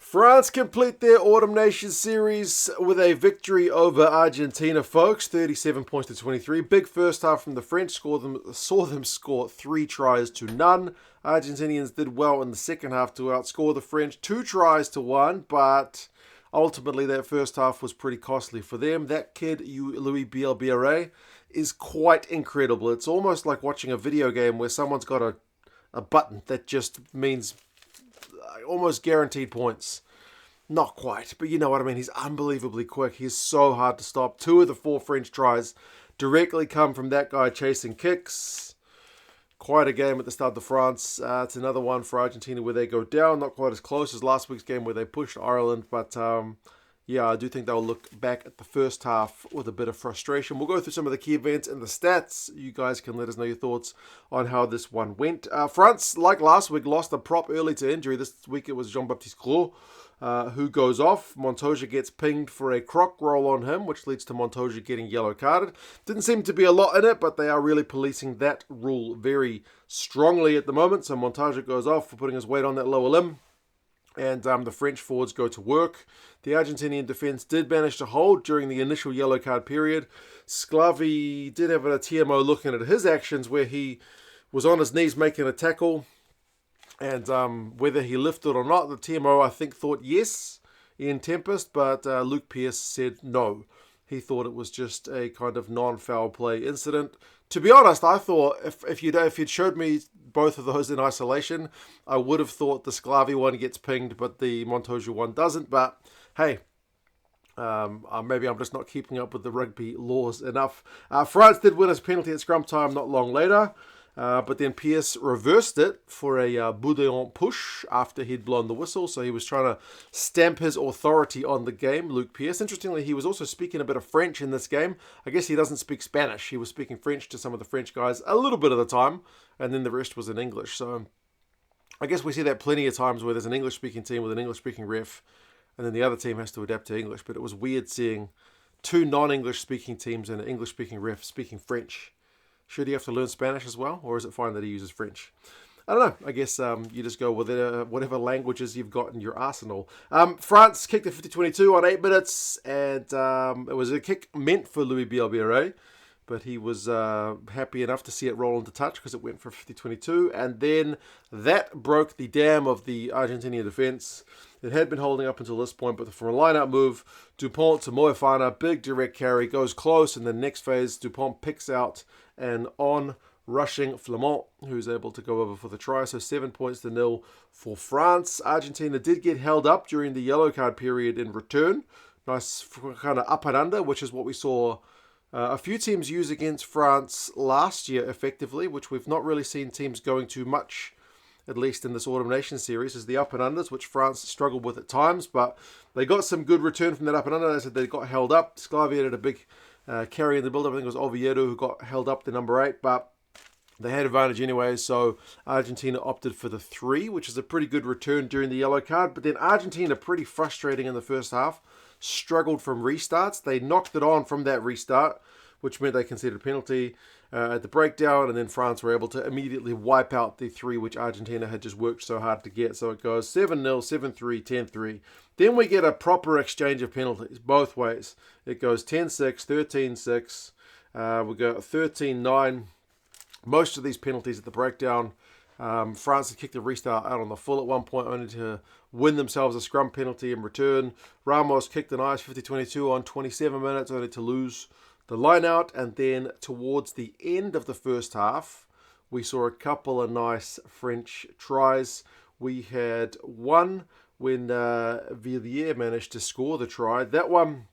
France complete their Autumn Nations series with a victory over Argentina, folks. 37 points to 23. Big first half from the French. Saw them score 3 tries to none. Argentinians did well in the second half to outscore the French 2 tries to 1, but ultimately that first half was pretty costly for them. That kid, Louis Bielbiere, is quite incredible. It's almost like watching a video game where someone's got a button that just means almost guaranteed points. Not quite, but you know what I mean. He's unbelievably quick. He's so hard to stop. 2 of the 4 French tries directly come from that guy chasing kicks. Quite a game at the Stade de France. It's another one for Argentina where they go down. Not quite as close as last week's game where they pushed Ireland, but yeah, I do think they'll look back at the first half with a bit of frustration. We'll go through some of the key events and the stats. You guys can let us know your thoughts on how this one went. France, like last week, lost a prop early to injury. This week it was Jean-Baptiste Gros who goes off. Montoya gets pinged for a croc roll on him, which leads to Montoya getting yellow carded. Didn't seem to be a lot in it, but they are really policing that rule very strongly at the moment. So Montoya goes off for putting his weight on that lower limb. And the French forwards go to work. The Argentinian defence did manage to hold during the initial yellow card period. Sclavi did have a TMO looking at his actions where he was on his knees making a tackle. And whether he lifted or not, the TMO I think thought yes, Ian Tempest, but Luke Pearce said no. He thought it was just a kind of non-foul play incident. To be honest, I thought if you'd showed me both of those in isolation, I would have thought the Sclavi one gets pinged, but the Montoya one doesn't. But hey, maybe I'm just not keeping up with the rugby laws enough. France did win his penalty at scrum time not long later. But then Pierce reversed it for a Boudillon push after he'd blown the whistle. So he was trying to stamp his authority on the game, Luke Pierce. Interestingly, he was also speaking a bit of French in this game. I guess he doesn't speak Spanish. He was speaking French to some of the French guys a little bit of the time, and then the rest was in English. So I guess we see that plenty of times where there's an English-speaking team with an English-speaking ref, and then the other team has to adapt to English. But it was weird seeing 2 non-English-speaking teams and an English-speaking ref speaking French. Should he have to learn Spanish as well, or is it fine that he uses French? I don't know. I guess you just go with whatever languages you've got in your arsenal. France kicked at 50-22 on 8 minutes, and it was a kick meant for Louis Bielbiere, but he was happy enough to see it roll into touch because it went for 50-22, and then that broke the dam of the Argentinian defence. It had been holding up until this point, but from a line-out move, Dupont to Moefana, big direct carry, goes close, and then next phase, Dupont picks out an on-rushing Flamand, who's able to go over for the try. So 7 points to 0 for France. Argentina did get held up during the yellow card period in return. Nice kind of up and under, which is what we saw a few teams use against France last year effectively, which we've not really seen teams going to much, at least in this Autumn Nations series, is the up and unders, which France struggled with at times, but they got some good return from that up and under. As I said, they got held up. Sclavi had a big carry in the build-up. I think it was Oviedo who got held up to number 8, but they had advantage anyway, so Argentina opted for the 3, which is a pretty good return during the yellow card. But then Argentina, pretty frustrating in the first half, struggled from restarts. They knocked it on from that restart, which meant they conceded a penalty at the breakdown, and then France were able to immediately wipe out the 3 which Argentina had just worked so hard to get. So it goes 7-0, 7-3, 10-3. Then we get a proper exchange of penalties both ways. It goes 10-6, 13-6. We go 13-9. Most of these penalties at the breakdown. France had kicked a restart out on the full at one point, only to win themselves a scrum penalty in return. Ramos kicked a nice 50-22 on 27 minutes, only to lose the line out. And then towards the end of the first half, we saw a couple of nice French tries. We had one when Villiers managed to score the try. That one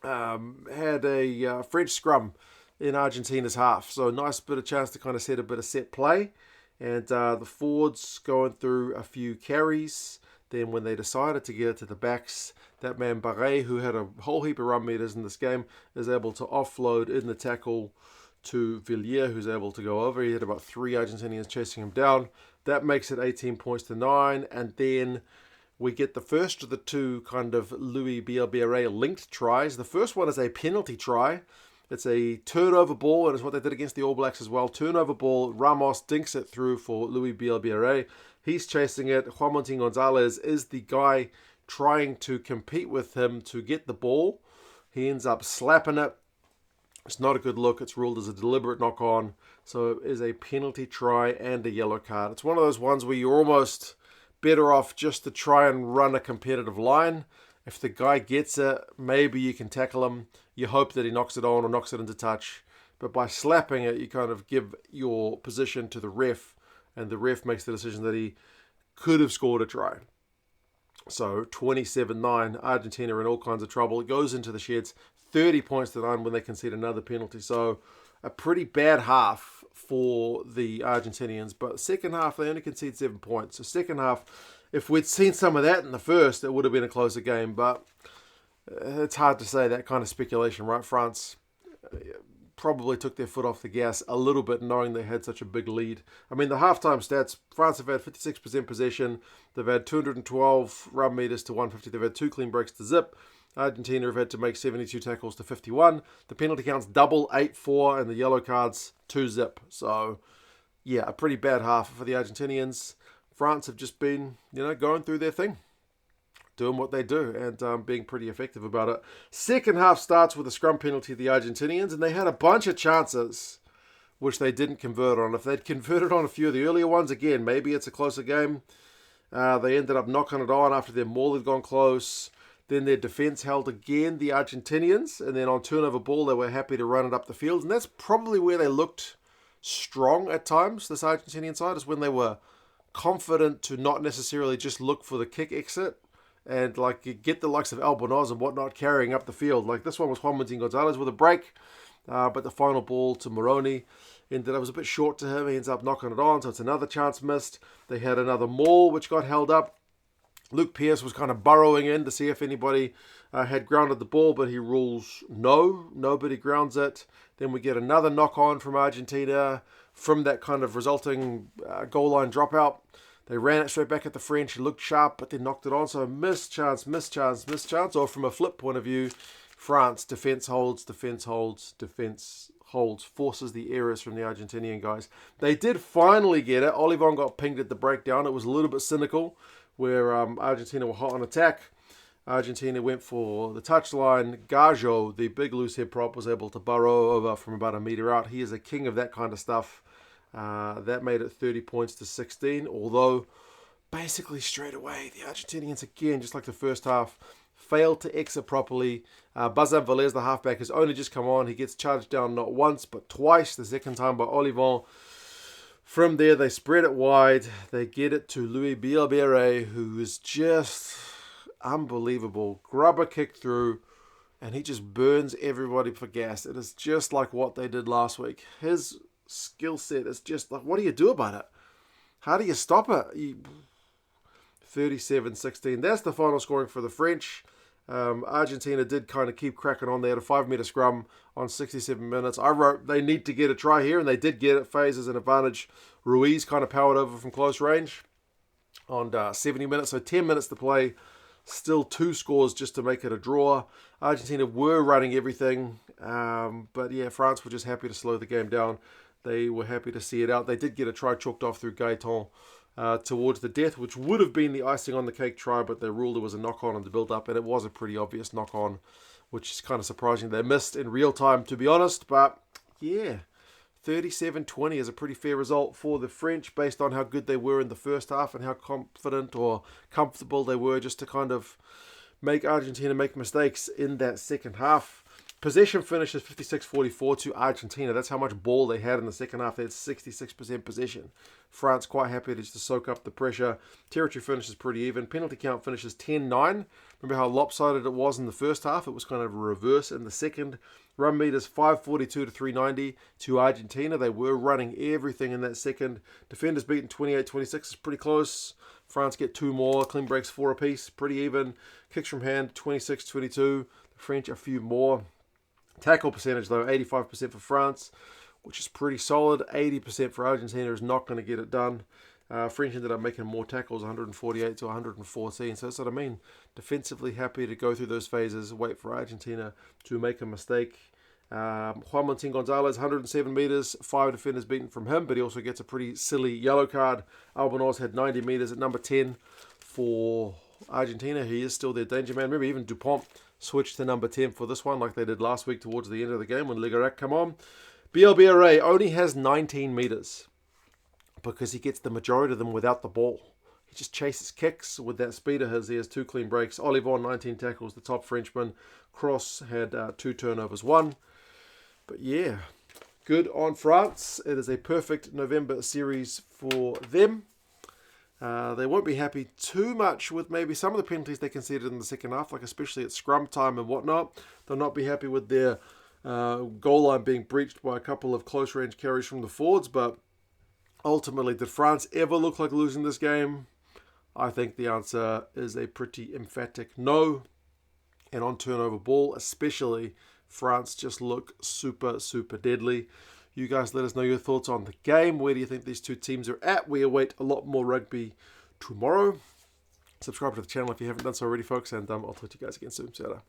had a French scrum in Argentina's half. So a nice bit of chance to kind of set a bit of set play. And the forwards going through a few carries. Then when they decided to get it to the backs, that man Barret, who had a whole heap of run meters in this game, is able to offload in the tackle to Villiers, who's able to go over. He had about 3 Argentinians chasing him down. That makes it 18 points to 9. And then we get the first of the 2 kind of Louis Bielbiere linked tries. The first one is a penalty try. It's a turnover ball, and it's what they did against the All Blacks as well. Turnover ball, Ramos dinks it through for Louis Bielbiere. He's chasing it. Juan Martín Gonzalez is the guy trying to compete with him to get the ball. He ends up slapping it. It's not a good look. It's ruled as a deliberate knock-on. So it is a penalty try and a yellow card. It's one of those ones where you're almost better off just to try and run a competitive line. If the guy gets it, maybe you can tackle him. You hope that he knocks it on or knocks it into touch. But by slapping it, you kind of give your position to the ref, and the ref makes the decision that he could have scored a try. So 27-9, Argentina in all kinds of trouble. It goes into the sheds, 30 points to 9 when they concede another penalty. So a pretty bad half for the Argentinians. But second half, they only concede 7 points. So second half, if we'd seen some of that in the first, it would have been a closer game. But it's hard to say, that kind of speculation, right? France probably took their foot off the gas a little bit, knowing they had such a big lead. I mean, the halftime stats, France have had 56% possession. They've had 212 run meters to 150. They've had 2 clean breaks to zip. Argentina have had to make 72 tackles to 51. The penalty counts double, 8-4, and the yellow cards 2-zip. So, yeah, a pretty bad half for the Argentinians. France have just been, going through their thing, doing what they do, and being pretty effective about it. Second half starts with a scrum penalty to the Argentinians, and they had a bunch of chances which they didn't convert on. If they'd converted on a few of the earlier ones, again, maybe it's a closer game. They ended up knocking it on after their maul had gone close. Then their defence held again, the Argentinians, and then on turnover ball, they were happy to run it up the field. And that's probably where they looked strong at times, this Argentinian side, is when they were confident to not necessarily just look for the kick exit and get the likes of Albonoz and whatnot carrying up the field. Like this one was Juan Martín Gonzalez with a break, but the final ball to Moroni ended up was a bit short to him. He ends up knocking it on, so it's another chance missed. They had another maul which got held up. Luke Pearce was kind of burrowing in to see if anybody had grounded the ball, but he rules no, nobody grounds it. Then we get another knock on from Argentina from that kind of resulting goal line dropout. They ran it straight back at the French. It looked sharp, but they knocked it on. So missed chance. Or from a flip point of view, France, defence holds, forces the errors from the Argentinian guys. They did finally get it. Olivon got pinged at the breakdown. It was a little bit cynical, where Argentina were hot on attack. Argentina went for the touchline. Gajo, the big loose head prop, was able to burrow over from about a metre out. He is a king of that kind of stuff. That made it 30 points to 16, although basically straight away, the Argentinians, again, just like the first half, failed to exit properly. Bazan Valles, the halfback, has only just come on. He gets charged down not once, but twice, the second time by Olivon. From there, they spread it wide. They get it to Louis Bielbere, who is just unbelievable. Grubber kick through, and he just burns everybody for gas. It is just like what they did last week. His skill set is just like, what do you do about it? How do you stop it? 37-16. That's the final scoring for the French. Argentina did kind of keep cracking on. They had a 5-metre scrum on 67 minutes. I wrote they need to get a try here, and they did get it. Phases an advantage. Ruiz kind of powered over from close range on 70 minutes. So 10 minutes to play. Still 2 scores just to make it a draw. Argentina were running everything. But yeah, France were just happy to slow the game down. They were happy to see it out. They did get a try chalked off through Gaetan towards the death, which would have been the icing on the cake try, but they ruled it was a knock-on in the build-up, and it was a pretty obvious knock-on, which is kind of surprising. They missed in real time, to be honest, but yeah, 37-20 is a pretty fair result for the French based on how good they were in the first half and how confident or comfortable they were just to kind of make Argentina make mistakes in that second half. Possession finishes 56-44 to Argentina. That's how much ball they had in the second half. They had 66% possession. France quite happy to just soak up the pressure. Territory finishes pretty even. Penalty count finishes 10-9. Remember how lopsided it was in the first half? It was kind of a reverse in the second. Run meters 542 to 390 to Argentina. They were running everything in that second. Defenders beaten 28-26. It's pretty close. France get 2 more. Clean breaks 4 apiece. Pretty even. Kicks from hand 26-22. The French a few more. Tackle percentage, though, 85% for France, which is pretty solid. 80% for Argentina is not going to get it done. French ended up making more tackles, 148 to 114. So that's what I mean. Defensively happy to go through those phases, wait for Argentina to make a mistake. Juan Martin Gonzalez, 107 metres, 5 defenders beaten from him, but he also gets a pretty silly yellow card. Albanoz had 90 metres at number 10 for Argentina. He is still their danger man. Remember, even Dupont switched to number 10 for this one, like they did last week towards the end of the game when Ligarac come on. BLBRA only has 19 metres because he gets the majority of them without the ball. He just chases kicks with that speed of his. He has 2 clean breaks. Olivon, 19 tackles, the top Frenchman. Cross had 2 turnovers, 1. But yeah, good on France. It is a perfect November series for them. They won't be happy too much with maybe some of the penalties they conceded in the second half, like especially at scrum time and whatnot. They'll not be happy with their goal line being breached by a couple of close-range carries from the forwards, but ultimately, did France ever look like losing this game? I think the answer is a pretty emphatic no. And on turnover ball, especially, France just look super, super deadly. You guys let us know your thoughts on the game. Where do you think these two teams are at? We await a lot more rugby tomorrow. Subscribe to the channel if you haven't done so already, folks, and I'll talk to you guys again soon. See you later.